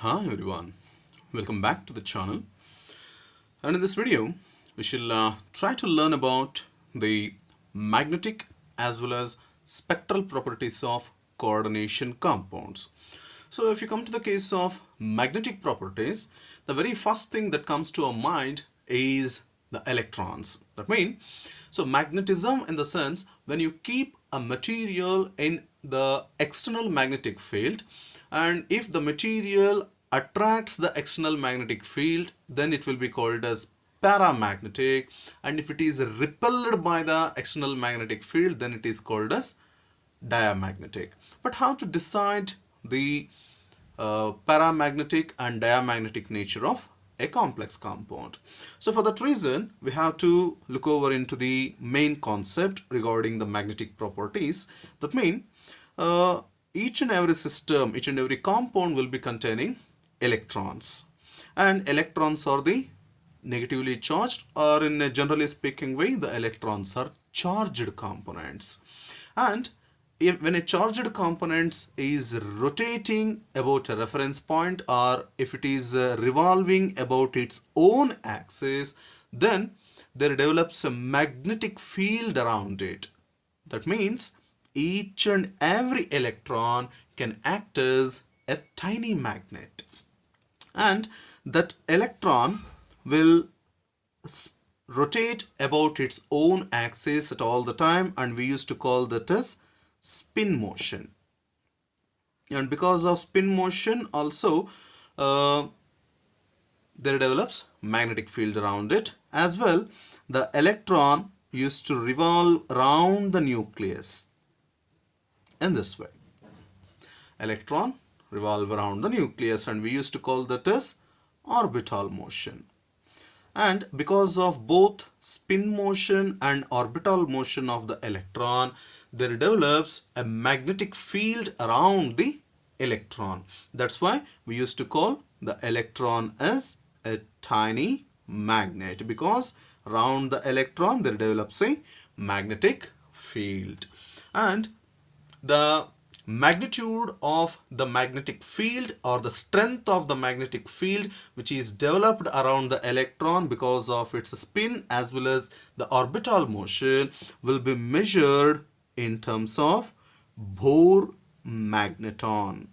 Hi everyone, welcome back to the channel, and in this video we shall try to learn about the magnetic as well as spectral properties of coordination compounds. So if you come to the case of magnetic properties, the very first thing that comes to our mind is the electrons. That means, so magnetism in the sense when you keep a material in the external magnetic field, and if the material attracts the external magnetic field, then it will be called as paramagnetic, and if it is repelled by the external magnetic field, then it is called as diamagnetic. But how to decide the paramagnetic and diamagnetic nature of a complex compound? So for that reason, we have to look over into the main concept regarding the magnetic properties. That means each and every system, each and every compound will be containing electrons, and electrons are the negatively charged, or in a generally speaking way, the electrons are charged components. And when a charged component is rotating about a reference point, or if it is revolving about its own axis, then there develops a magnetic field around it. That means each and every electron can act as a tiny magnet, and that electron will rotate about its own axis at all the time, and we used to call that as spin motion. And because of spin motion also there develops magnetic field around it. As well, the electron used to revolve around the nucleus in this way. Electron revolve around the nucleus, and we used to call that as orbital motion. And because of both spin motion and orbital motion of the electron, there develops a magnetic field around the electron. That's why we used to call the electron as a tiny magnet, because around the electron there develops a magnetic field. And the magnitude of the magnetic field, or the strength of the magnetic field which is developed around the electron because of its spin as well as the orbital motion, will be measured in terms of Bohr magneton.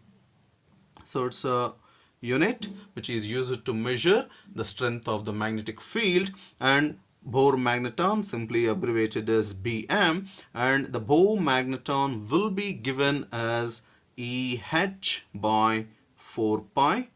So it's a unit which is used to measure the strength of the magnetic field, and Bohr magneton simply abbreviated as BM, and the Bohr magneton will be given as EH by 4 pi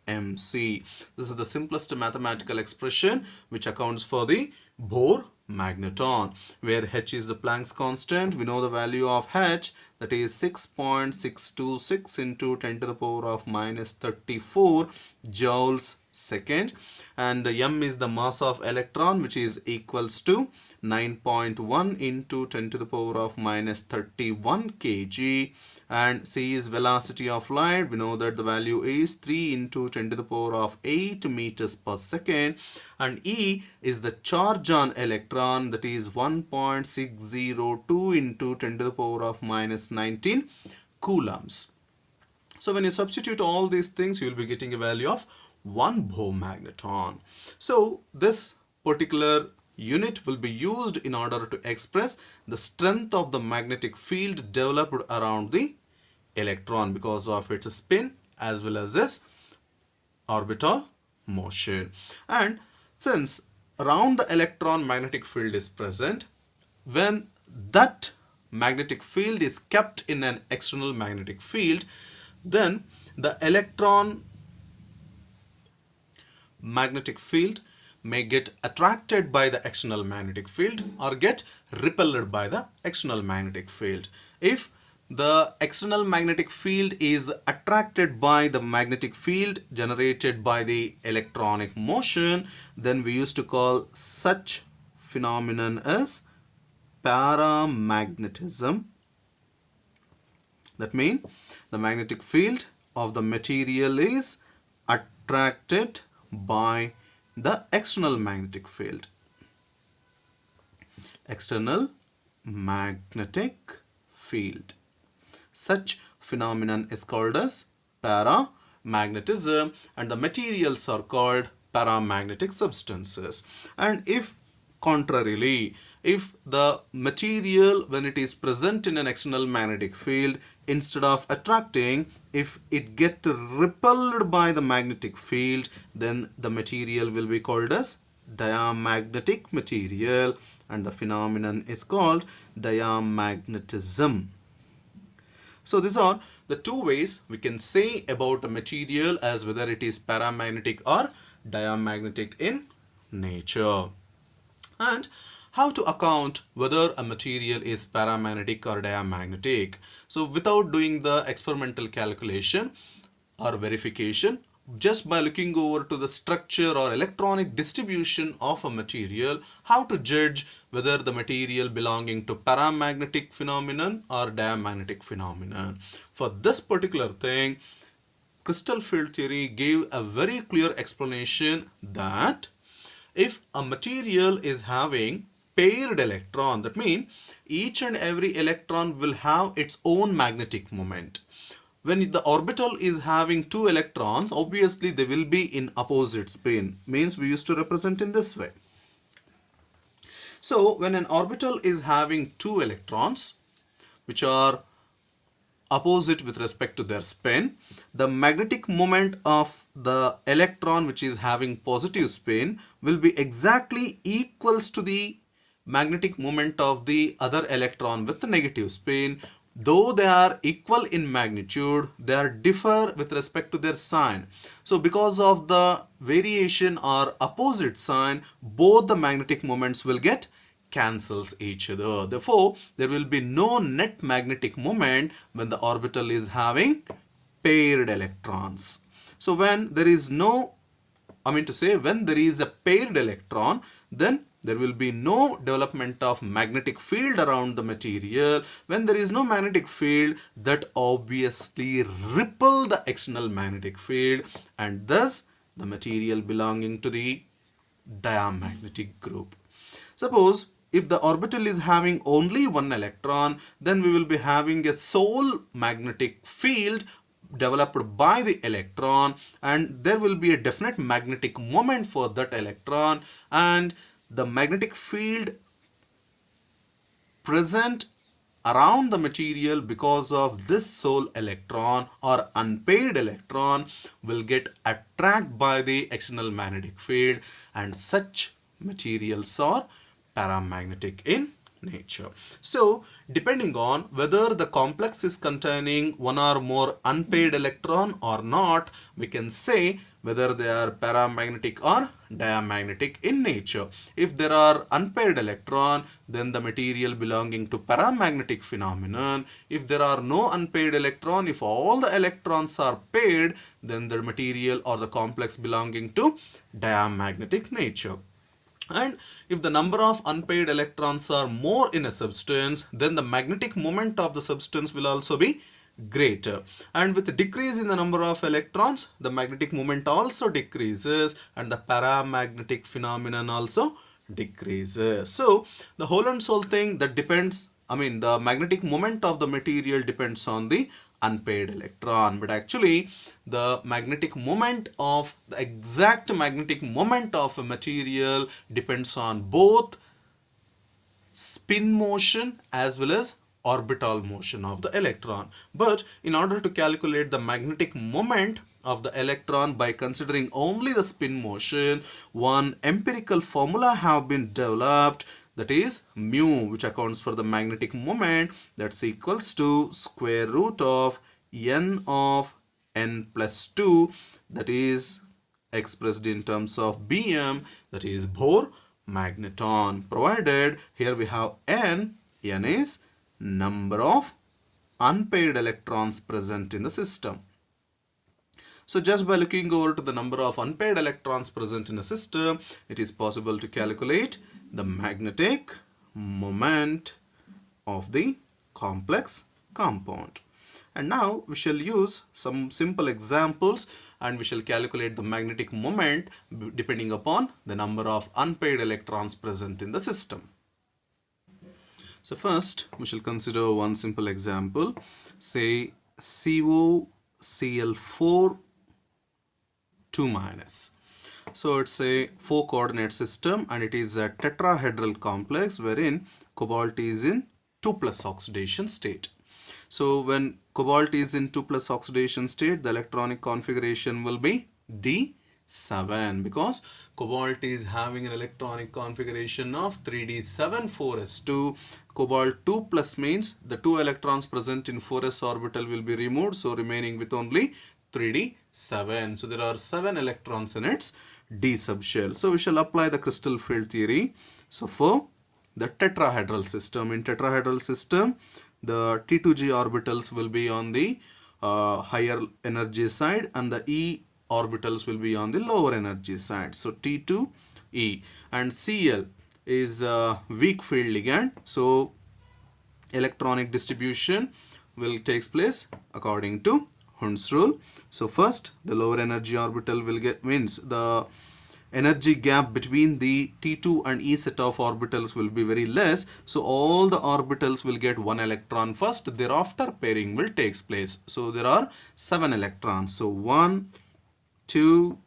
mc. This is the simplest mathematical expression which accounts for the Bohr magneton, where h is the Planck's constant. We know the value of h, that is 6.626 into 10 to the power of minus 34 joules second, and m is the mass of electron, which is equals to 9.1 into 10 to the power of minus 31 kg, and c is velocity of light. We know that the value is 3 into 10 to the power of 8 meters per second, and E is the charge on electron, that is 1.602 into 10 to the power of minus 19 coulombs. So when you substitute all these things, you will be getting a value of 1 Bohr magneton. So this particular unit will be used in order to express the strength of the magnetic field developed around the electron because of its spin as well as its orbital motion. And since around the electron magnetic field is present, when that magnetic field is kept in an external magnetic field, then the electron magnetic field may get attracted by the external magnetic field or get repelled by the external magnetic field. If the external magnetic field is attracted by the magnetic field generated by the electronic motion, then we used to call such phenomenon as paramagnetism. That means the magnetic field of the material is attracted by the external magnetic field. External magnetic field. Such phenomenon is called as paramagnetism. magnetism, and the materials are called paramagnetic substances. And if contrarily, if the material, when it is present in an external magnetic field, instead of attracting, if it get repelled by the magnetic field, then the material will be called as diamagnetic material, and the phenomenon is called diamagnetism. So these are the two ways we can say about a material as whether it is paramagnetic or diamagnetic in nature. And how to account whether a material is paramagnetic or diamagnetic. So without doing the experimental calculation or verification, just by looking over to the structure or electronic distribution of a material, how to judge whether the material belonging to paramagnetic phenomenon or diamagnetic phenomenon. For this particular thing, crystal field theory gave a very clear explanation that if a material is having paired electron, that means each and every electron will have its own magnetic moment. When the orbital is having two electrons, obviously they will be in opposite spin. Means we used to represent in this way. So when an orbital is having two electrons which are opposite with respect to their spin, the magnetic moment of the electron which is having positive spin will be exactly equals to the magnetic moment of the other electron with the negative spin. Though they are equal in magnitude, they are differ with respect to their sign. So because of the variation or opposite sign, both the magnetic moments will get cancels each other. Therefore, there will be no net magnetic moment when the orbital is having paired electrons. So when there is no, when there is a paired electron, then there will be no development of magnetic field around the material. When there is no magnetic field, that obviously repel the external magnetic field, and thus the material belonging to the diamagnetic group. Suppose if the orbital is having only one electron, then we will be having a sole magnetic field developed by the electron, and there will be a definite magnetic moment for that electron, and the magnetic field present around the material because of this sole electron or unpaired electron will get attracted by the external magnetic field, and such materials are paramagnetic in nature. So depending on whether the complex is containing one or more unpaired electron or not, we can say whether they are paramagnetic or diamagnetic in nature. If there are unpaired electron, then the material belonging to paramagnetic phenomenon. If there are no unpaired electron, if all the electrons are paired, then the material or the complex belonging to diamagnetic nature. And if the number of unpaired electrons are more in a substance, then the magnetic moment of the substance will also be greater. And with decrease in the number of electrons, the magnetic moment also decreases, and the paramagnetic phenomenon also decreases. So the whole and soul thing that depends, the magnetic moment of the material depends on the unpaired electron, but actually the magnetic moment of the exact magnetic moment of a material depends on both spin motion as well as orbital motion of the electron. But in order to calculate the magnetic moment of the electron by considering only the spin motion, one empirical formula have been developed, that is mu, which accounts for the magnetic moment, that's equals to square root of n of n plus 2, that is expressed in terms of Bm, that is Bohr magneton, provided here we have n is number of unpaired electrons present in the system. So just by looking over to the number of unpaired electrons present in a system, it is possible to calculate the magnetic moment of the complex compound. And now we shall use some simple examples, and we shall calculate the magnetic moment depending upon the number of unpaired electrons present in the system. So first we shall consider one simple example. Say COCl4 2 minus. So it's a 4 coordinate system and it is a tetrahedral complex wherein cobalt is in 2 plus oxidation state. So when cobalt is in 2 plus oxidation state, the electronic configuration will be D7 because cobalt is having an electronic configuration of 3D7 4s2. Cobalt 2 plus means the 2 electrons present in 4s orbital will be removed, so remaining with only 3D7. So there are 7 electrons in its D subshell. So we shall apply the crystal field theory. So for the tetrahedral system, in tetrahedral system, the T2G orbitals will be on the higher energy side and the E orbitals will be on the lower energy side. So T2E and Cl is a weak field ligand. So electronic distribution will take place according to Hund's rule. So first the lower energy orbital will get, means the energy gap between the T2 and E set of orbitals will be very less. So all the orbitals will get 1 electron first. Thereafter pairing will take place. So there are 7 electrons. So 1, 2,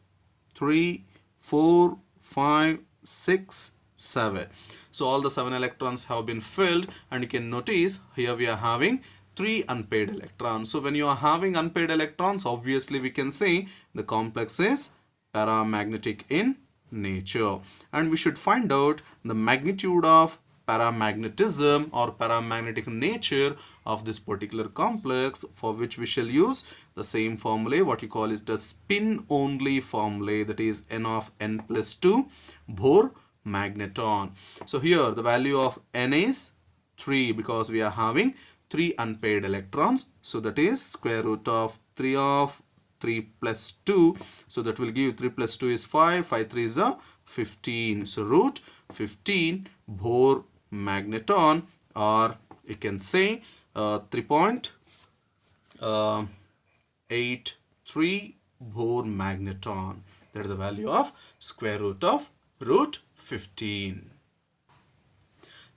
3, 4, 5, 6, 7. So all the 7 electrons have been filled and you can notice here we are having 3 unpaired electrons. So when you are having unpaired electrons, obviously we can say the complex is paramagnetic in nature, and we should find out the magnitude of paramagnetism or paramagnetic nature of this particular complex, for which we shall use the same formula, what you call is the spin only formula, that is n of n plus 2 Bohr magneton. So here the value of n is 3 because we are having 3 unpaired electrons. So that is square root of 3 of 3 plus 2. So that will give 3 plus 2 is 5. 5 3 is 15. So root 15 Bohr magneton, or you can say 3.83 Bohr magneton. That is the value of square root of root 15.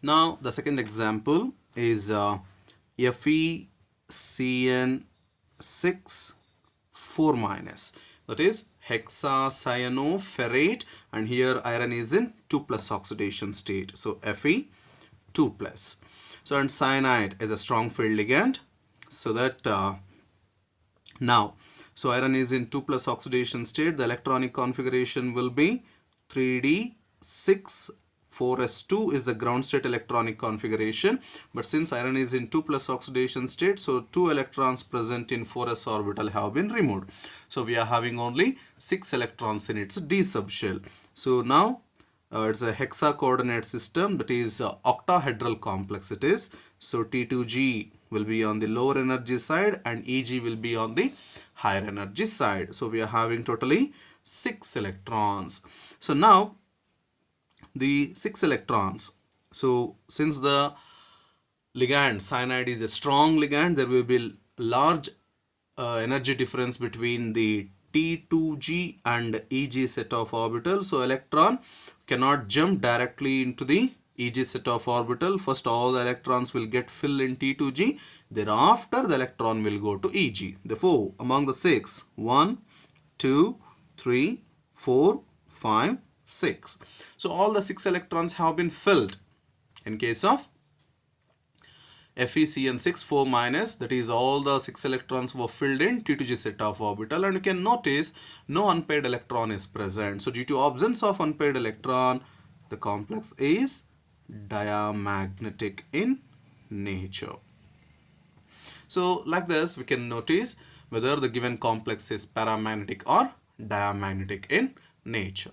Now the second example is FeCN6 4 minus, that is hexacyanoferrate, and here iron is in 2 plus oxidation state. So Fe 2 plus. So and cyanide is a strong field ligand, so that now so iron is in 2 plus oxidation state. The electronic configuration will be 3D6 4s2 is the ground state electronic configuration, but since iron is in 2 plus oxidation state, so 2 electrons present in 4s orbital have been removed. So we are having only 6 electrons in its D subshell. So now it's a hexa coordinate system, that is octahedral complex it is. So T2G will be on the lower energy side and EG will be on the higher energy side. So we are having totally 6 electrons. So now the 6 electrons. So since the ligand cyanide is a strong ligand, there will be large energy difference between the T2G and EG set of orbital. So electron cannot jump directly into the EG set of orbital. First all the electrons will get filled in T2G. Thereafter the electron will go to EG. Therefore among the 6, 1, 2, 3, 4, 5, 6. So all the 6 electrons have been filled. In case of FeCN6 4 minus, that is all the 6 electrons were filled in T2G set of orbital, and you can notice no unpaired electron is present. So due to absence of unpaired electron, the complex is diamagnetic in nature. So like this we can notice whether the given complex is paramagnetic or diamagnetic in nature.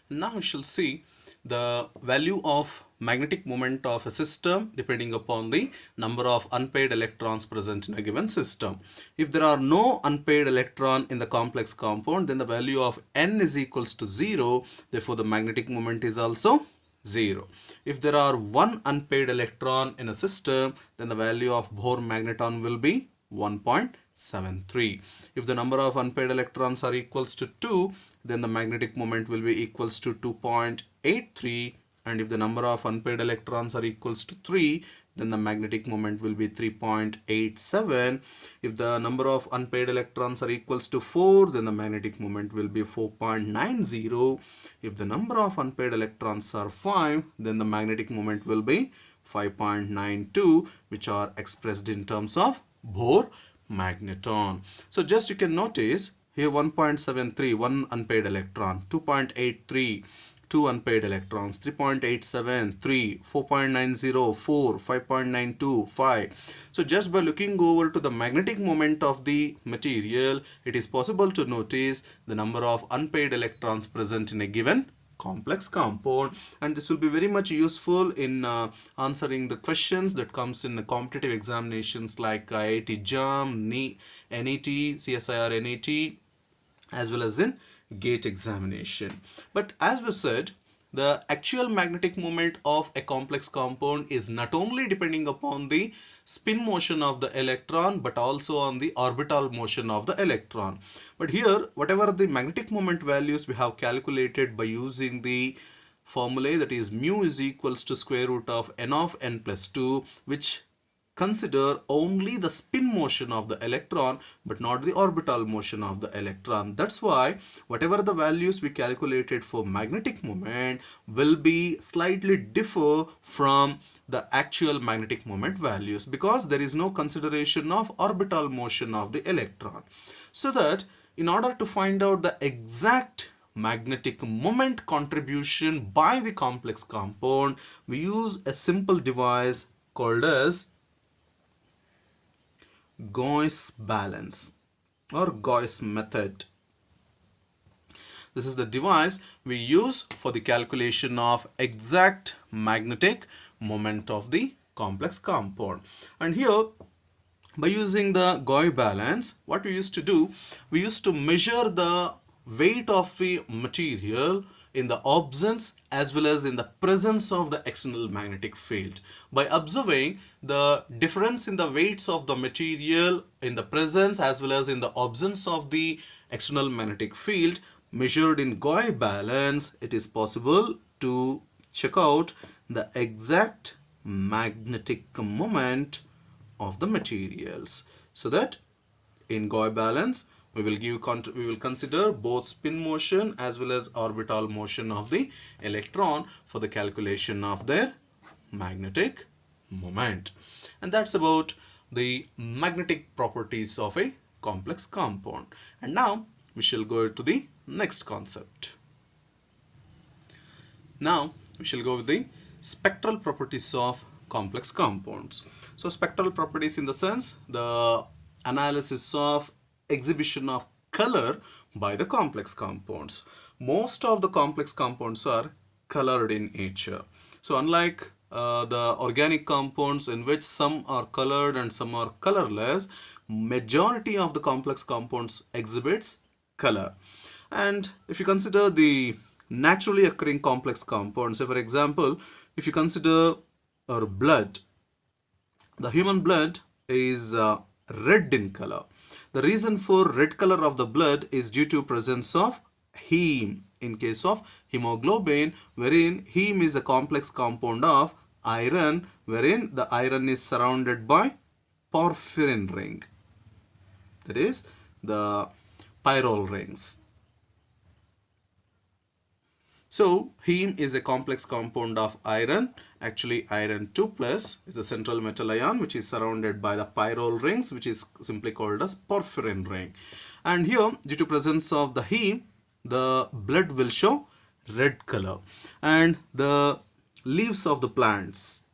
Now we shall see the value of magnetic moment of a system depending upon the number of unpaired electrons present in a given system. If there are no unpaired electron in the complex compound, then the value of n is equals to 0. Therefore the magnetic moment is also 0. If there are one unpaired electron in a system, then the value of Bohr magneton will be 1.73. If the number of unpaired electrons are equals to 2, then the magnetic moment will be equals to 2.83, and if the number of unpaired electrons are equals to 3, then the magnetic moment will be 3.87. If the number of unpaired electrons are equals to 4, then the magnetic moment will be 4.90. If the number of unpaired electrons are 5, then the magnetic moment will be 5.92, which are expressed in terms of Bohr magneton. So just you can notice here 1.73, 1 unpaired electron, 2.83, 2 unpaired electrons, 3.87, 3, 4.90, 4, 5.92, 5. So just by looking over to the magnetic moment of the material, it is possible to notice the number of unpaired electrons present in a given complex compound, and this will be very much useful in answering the questions that comes in the competitive examinations like IIT JAM, NET, CSIR NET, as well as in GATE examination. But as we said, the actual magnetic moment of a complex compound is not only depending upon the spin motion of the electron but also on the orbital motion of the electron. But here, whatever the magnetic moment values we have calculated by using the formula, that is mu is equals to square root of n of n plus 2, which consider only the spin motion of the electron but not the orbital motion of the electron. That's why whatever the values we calculated for magnetic moment will be slightly differ from the actual magnetic moment values, because there is no consideration of orbital motion of the electron. So that in order to find out the exact magnetic moment contribution by the complex compound, we use a simple device called as Gauss balance or Gauss method. This is the device we use for the calculation of exact magnetic moment of the complex compound. And here, by using the Gauss balance, what we used to do, we used to measure the weight of the material in the absence as well as in the presence of the external magnetic field. By observing the difference in the weights of the material in the presence as well as in the absence of the external magnetic field measured in Gauss balance, it is possible to check out the exact magnetic moment of the materials. So that in Gauss balance we will consider both spin motion as well as orbital motion of the electron for the calculation of their magnetic moment. And that's about the magnetic properties of a complex compound. And now we shall go to the next concept. Now we shall go with the spectral properties of complex compounds. So spectral properties in the sense the analysis of exhibition of color by the complex compounds. Most of the complex compounds are colored in nature. So unlike the organic compounds in which some are colored and some are colorless, majority of the complex compounds exhibits color. And if you consider the naturally occurring complex compounds, so for example, if you consider our blood, the human blood is red in color. The reason for red color of the blood is due to presence of heme in case of hemoglobin, wherein heme is a complex compound of iron, wherein the iron is surrounded by porphyrin ring, that is the pyrrole rings. So heme is a complex compound of iron. Actually iron 2 plus is a central metal ion which is surrounded by the pyrrole rings, which is simply called as porphyrin ring. And here, due to presence of the heme, the blood will show red color. And the leaves of the plants,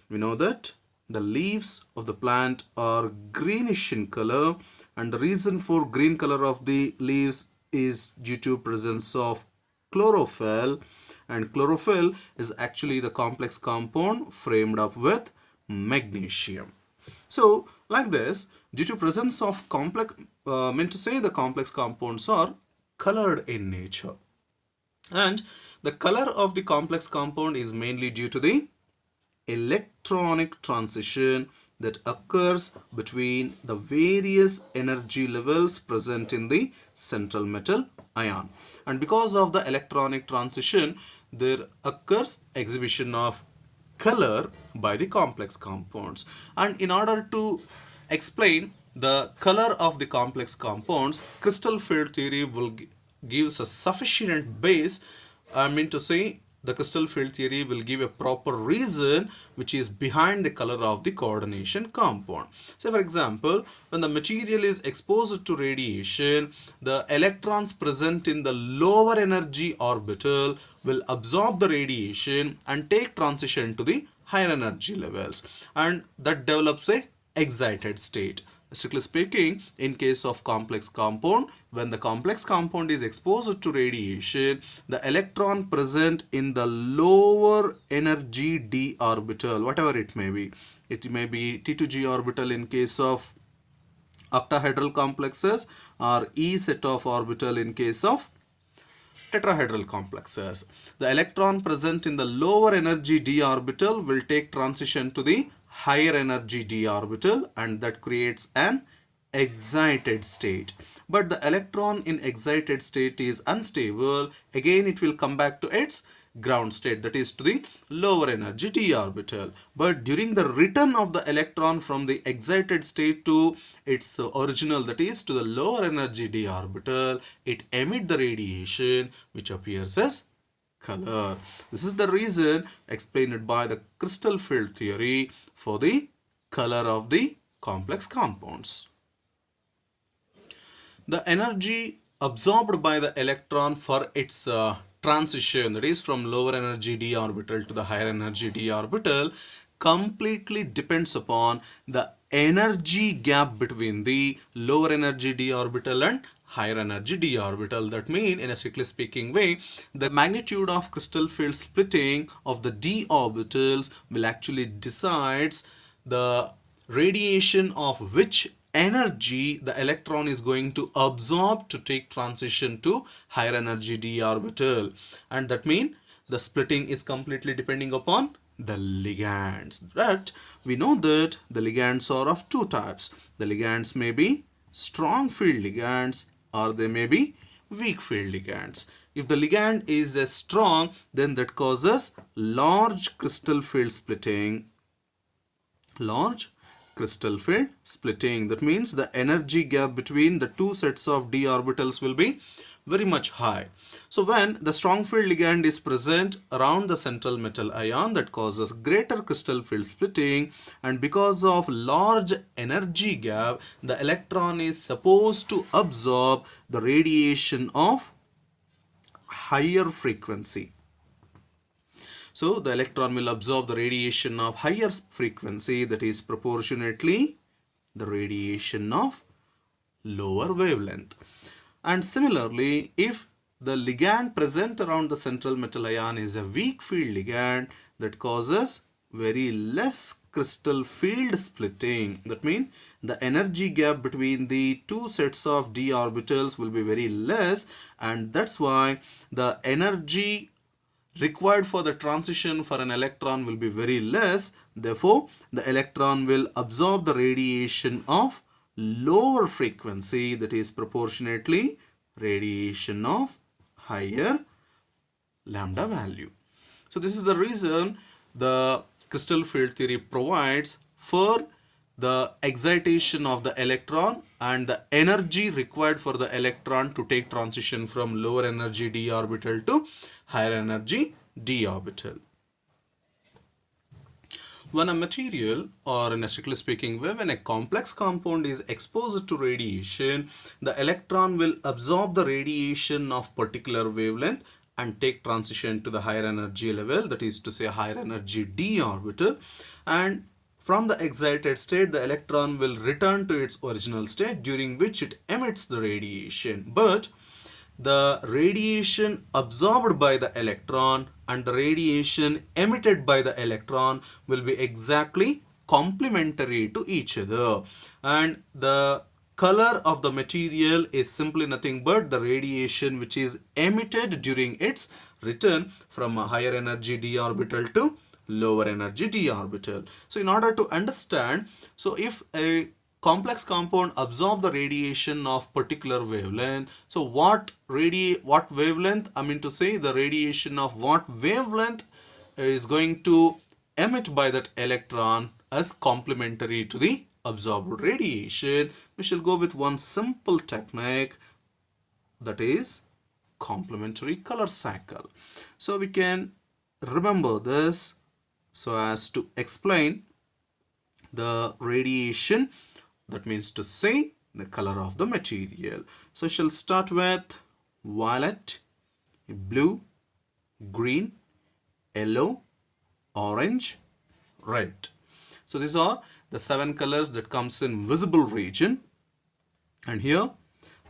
we know that the leaves of the plant are greenish in color, and the reason for green color of the leaves is due to presence of chlorophyll, and chlorophyll is actually the complex compound framed up with magnesium. So like this, due to presence of complex, meant to say the complex compounds are colored in nature, and the color of the complex compound is mainly due to the electronic transition that occurs between the various energy levels present in the central metal ion. And because of the electronic transition, there occurs exhibition of color by the complex compounds. And in order to explain the color of the complex compounds, crystal field theory will gives a sufficient base. I mean to say, the crystal field theory will give a proper reason which is behind the color of the coordination compound. So for example, when the material is exposed to radiation, the electrons present in the lower energy orbital will absorb the radiation and take transition to the higher energy levels, and that develops a excited state. Strictly speaking, in case of complex compound, when the complex compound is exposed to radiation, the electron present in the lower energy d orbital, whatever it may be T2g orbital in case of octahedral complexes, or E set of orbital in case of tetrahedral complexes. The electron present in the lower energy d orbital will take transition to the higher energy d orbital, and that creates an excited state. But the electron in excited state is unstable. Again, it will come back to its ground state, that is to the lower energy d orbital. But during the return of the electron from the excited state to its original, that is to the lower energy d orbital, it emits the radiation which appears as color. This is the reason explained by the crystal field theory for the color of the complex compounds. The energy absorbed by the electron for its transition, that is from lower energy d orbital to the higher energy d orbital, completely depends upon the energy gap between the lower energy d orbital and higher energy d orbital. That means, in a strictly speaking way, the magnitude of crystal field splitting of the d orbitals will actually decides the radiation of which energy the electron is going to absorb to take transition to higher energy d orbital. And that means the splitting is completely depending upon the ligands. But we know that the ligands are of two types. The ligands may be strong field ligands, or they may be weak field ligands. If the ligand is strong, then that causes large crystal field splitting. Large crystal field splitting. That means the energy gap between the two sets of d orbitals will be very much high. So when the strong field ligand is present around the central metal ion, that causes greater crystal field splitting, and because of large energy gap, the electron is supposed to absorb the radiation of higher frequency. So the electron will absorb the radiation of higher frequency, that is proportionately the radiation of lower wavelength. And similarly, if the ligand present around the central metal ion is a weak field ligand, that causes very less crystal field splitting. That means the energy gap between the two sets of d orbitals will be very less, and that's why the energy required for the transition for an electron will be very less. Therefore, the electron will absorb the radiation of lower frequency, that is proportionately radiation of higher lambda value. So this is the reason the crystal field theory provides for the excitation of the electron and the energy required for the electron to take transition from lower energy d orbital to higher energy d orbital. When a material, or in a strictly speaking way, when a complex compound is exposed to radiation, the electron will absorb the radiation of particular wavelength and take transition to the higher energy level, that is to say higher energy d orbital, and from the excited state the electron will return to its original state, during which it emits the radiation. But the radiation absorbed by the electron and the radiation emitted by the electron will be exactly complementary to each other, and the color of the material is simply nothing but the radiation which is emitted during its return from a higher energy d orbital to lower energy d orbital. So in order to understand, so if a complex compound absorb the radiation of particular wavelength, so what wavelength, I mean to say the radiation of what wavelength is going to emit by that electron as complementary to the absorbed radiation, we shall go with one simple technique, that is complementary color cycle. So we can remember this so as to explain the radiation, that means to say the color of the material. So we shall start with violet, blue, green, yellow, orange, red. So these are the 7 colors that comes in visible region. And here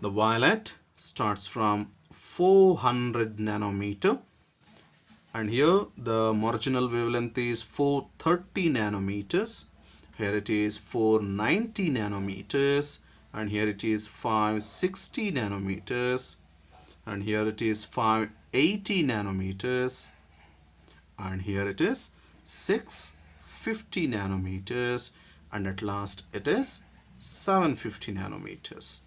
the violet starts from 400 nanometer, and here the marginal wavelength is 430 nanometers. Here it is 490 nanometers, and here it is 560 nanometers, and here it is 580 nanometers, and here it is 650 nanometers, and at last it is 750 nanometers.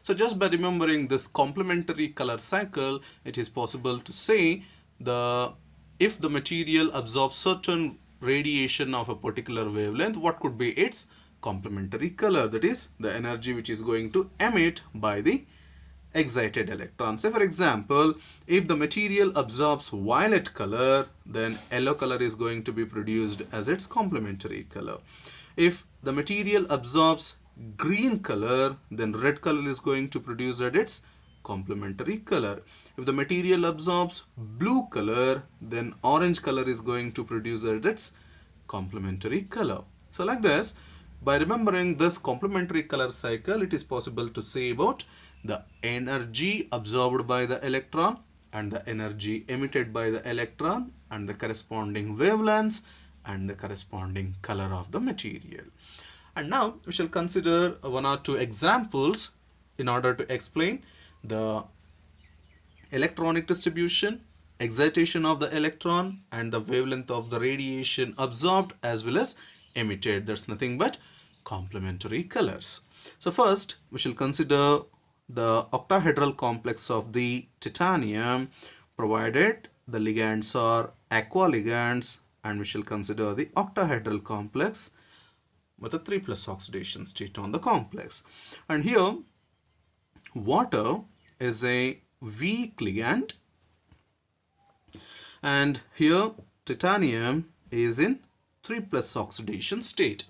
So just by remembering this complementary color cycle, it is possible to say if the material absorbs certain radiation of a particular wavelength, what could be its complementary color, that is the energy which is going to emit by the excited electron. Say for example, if the material absorbs violet color, then yellow color is going to be produced as its complementary color. If the material absorbs green color, then red color is going to produce at its complementary color. If the material absorbs blue color, then orange color is going to produce at its complementary color. So like this, by remembering this complementary color cycle, it is possible to say about the energy absorbed by the electron and the energy emitted by the electron and the corresponding wavelengths and the corresponding color of the material. And now we shall consider 1 or 2 examples in order to explain the electronic distribution, excitation of the electron, and the wavelength of the radiation absorbed as well as emitted. That's nothing but complementary colors. So first we shall consider the octahedral complex of the titanium, provided the ligands are aqua ligands, and we shall consider the octahedral complex with a 3+ oxidation state on the complex. And here water is a weak ligand, and here titanium is in 3+ oxidation state.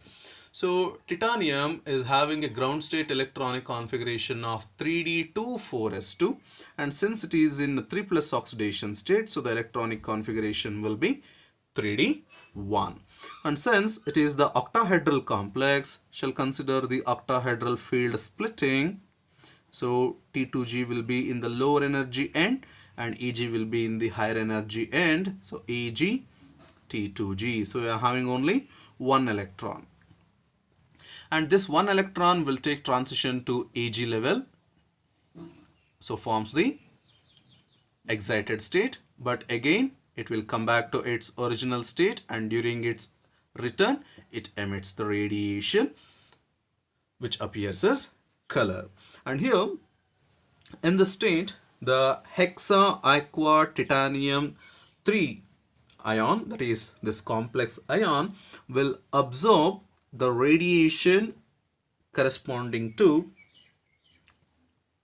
So titanium is having a ground state electronic configuration of 3d24s2, and since it is in 3+ oxidation state, so the electronic configuration will be 3d1. And since it is the octahedral complex, shall consider the octahedral field splitting. So T2G will be in the lower energy end and EG will be in the higher energy end. So EG, T2G. So we are having only 1 electron. And this 1 electron will take transition to EG level. So forms the excited state. But again, it will come back to its original state, and during its return, it emits the radiation which appears as color. And here in the state, the hexa aqua titanium 3 ion, that is this complex ion, will absorb the radiation corresponding to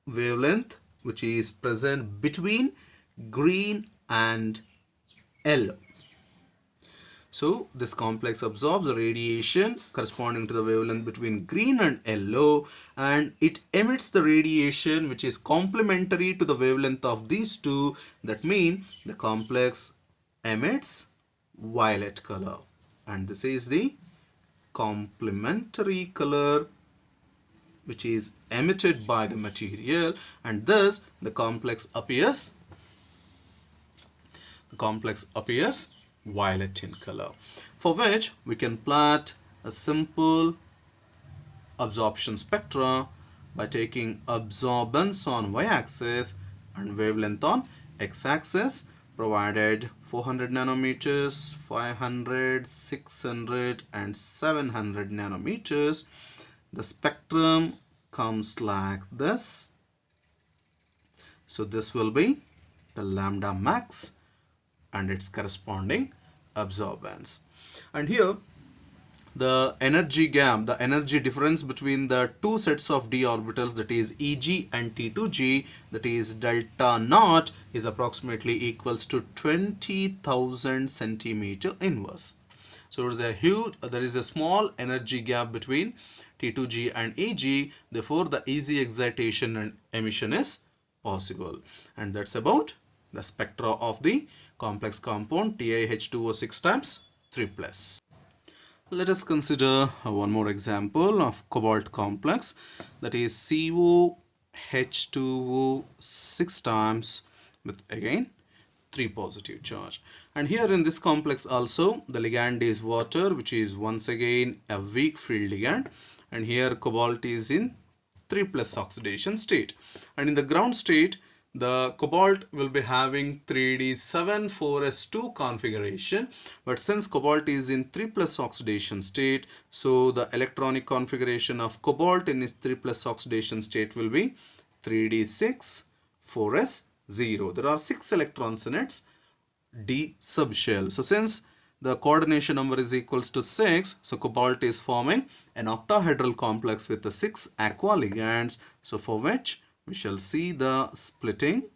wavelength which is present between green and yellow. So this complex absorbs the radiation corresponding to the wavelength between green and yellow, and it emits the radiation which is complementary to the wavelength of these two. That means the complex emits violet color, and this is the complementary color which is emitted by the material, and thus the complex appears violet in color, for which we can plot a simple absorption spectra by taking absorbance on y-axis and wavelength on x-axis, provided 400 nanometers, 500, 600 and 700 nanometers. The spectrum comes like this. So this will be the lambda max and its corresponding absorbance. And here the energy gap, the energy difference between the two sets of d orbitals, that is Eg and T2g, that is delta naught, is approximately equals to 20,000 centimeter inverse. So there is a small energy gap between T2g and Eg, therefore the easy excitation and emission is possible. And that's about the spectra of the complex compound TiH2O6 times 3+. Let us consider one more example of cobalt complex, that is COH2O 6 times with again 3 positive charge. And here in this complex also the ligand is water, which is once again a weak field ligand, and here cobalt is in 3+ oxidation state, and in the ground state the cobalt will be having 3d7,4s2 configuration, but since cobalt is in 3+ oxidation state, so the electronic configuration of cobalt in its 3+ oxidation state will be 3d6,4s0. There are 6 electrons in its d subshell. So since the coordination number is equals to 6, so cobalt is forming an octahedral complex with the 6 aqua ligands, so for which we shall see the splitting,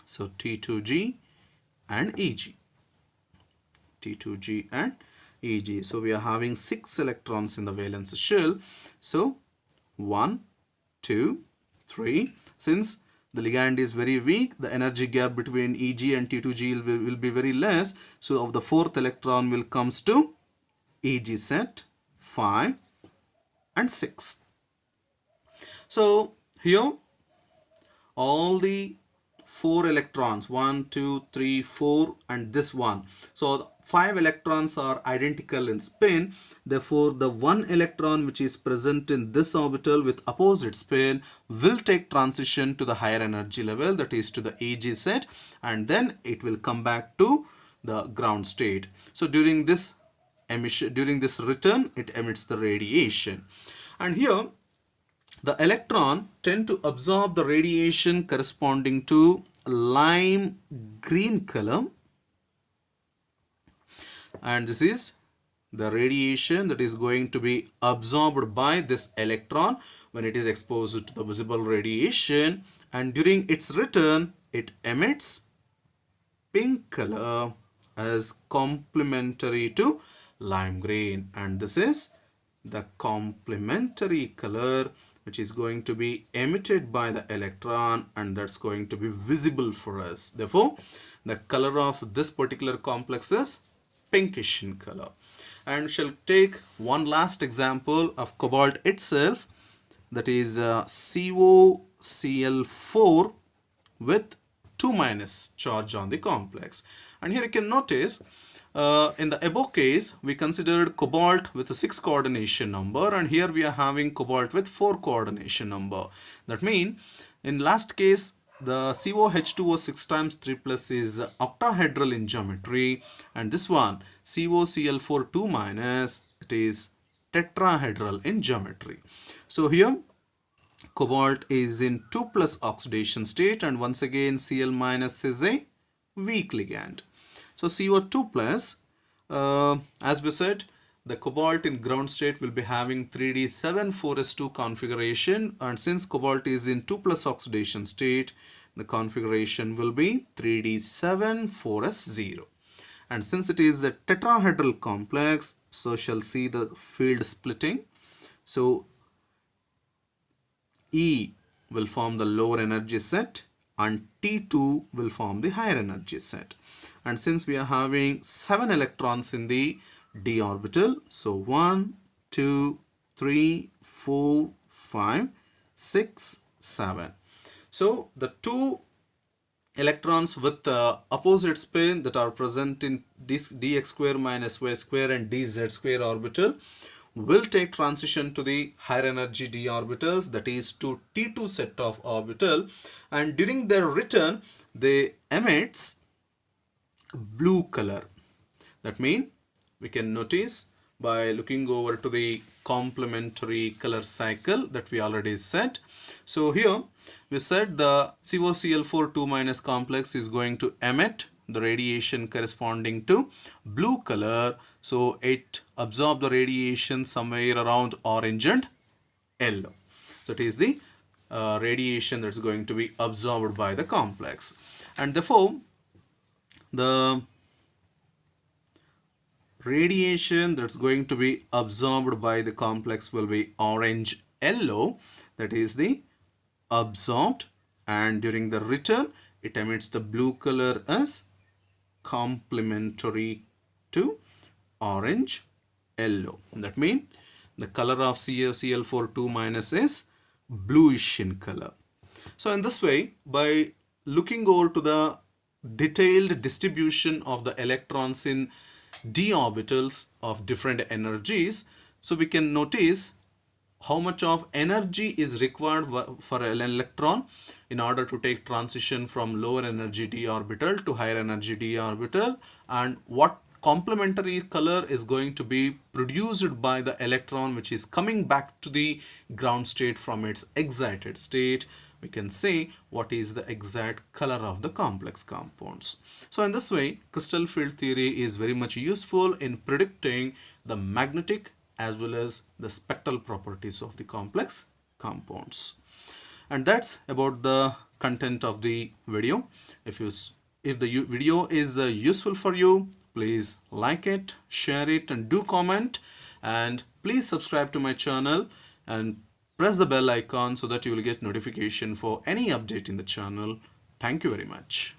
so T2g and Eg, T2g and Eg. So we are having 6 electrons in the valence shell, so 1, 2, 3. Since the ligand is very weak, the energy gap between Eg and T2g will be very less, so of the 4th electron will comes to Eg set 5 and 6. So here all the 4 electrons, 1, 2, 3, 4 and this one, so 5 electrons are identical in spin, therefore the 1 electron which is present in this orbital with opposite spin will take transition to the higher energy level, that is to the Eg set, and then it will come back to the ground state. So during this emission, during this return, it emits the radiation, and here the electron tend to absorb the radiation corresponding to lime green color, and this is the radiation that is going to be absorbed by this electron when it is exposed to the visible radiation, and during its return it emits pink color as complementary to lime green, and this is the complementary color which is going to be emitted by the electron, and that's going to be visible for us. Therefore the color of this particular complex is pinkish in color. And shall take one last example of cobalt itself, that is COCl4 with 2- charge on the complex. And here you can notice in the above case we considered cobalt with a 6 coordination number, and here we are having cobalt with 4 coordination number. That means in last case the COH2O6 times 3+ is octahedral in geometry, and this one COCl4 2-, it is tetrahedral in geometry. So here cobalt is in 2+ oxidation state, and once again Cl- is a weak ligand. So CO2+, as we said, the cobalt in ground state will be having 3d7,4s2 configuration, and since cobalt is in 2+ oxidation state, the configuration will be 3d7,4s0. And since it is a tetrahedral complex, so shall see the field splitting. So E will form the lower energy set and T2 will form the higher energy set. And since we are having 7 electrons in the d orbital, so 1, 2, 3, 4, 5, 6, 7. So the 2 electrons with the opposite spin that are present in dx square minus y square and dz square orbital will take transition to the higher energy d orbitals, that is to T2 set of orbital, and during their return they emits blue color. That means we can notice by looking over to the complementary color cycle that we already said. So here we said the COCl4 2- complex is going to emit the radiation corresponding to blue color. So it absorbs the radiation somewhere around orange and yellow. So it is the radiation that's going to be absorbed by the complex, and therefore the radiation that's going to be absorbed by the complex will be orange yellow, that is the absorbed, and during the return it emits the blue color as complementary to orange yellow. That means the color of CaCl4 2- is bluish in color. So in this way, by looking over to the detailed distribution of the electrons in d orbitals of different energies, so we can notice how much of energy is required for an electron in order to take transition from lower energy d orbital to higher energy d orbital, and what complementary color is going to be produced by the electron which is coming back to the ground state from its excited state. We can say what is the exact color of the complex compounds. So in this way, crystal field theory is very much useful in predicting the magnetic as well as the spectral properties of the complex compounds. And that's about the content of the video. If the video is useful for you, please like it, share it, and do comment, and please subscribe to my channel and press the bell icon so that you will get notification for any update in the channel. Thank you very much.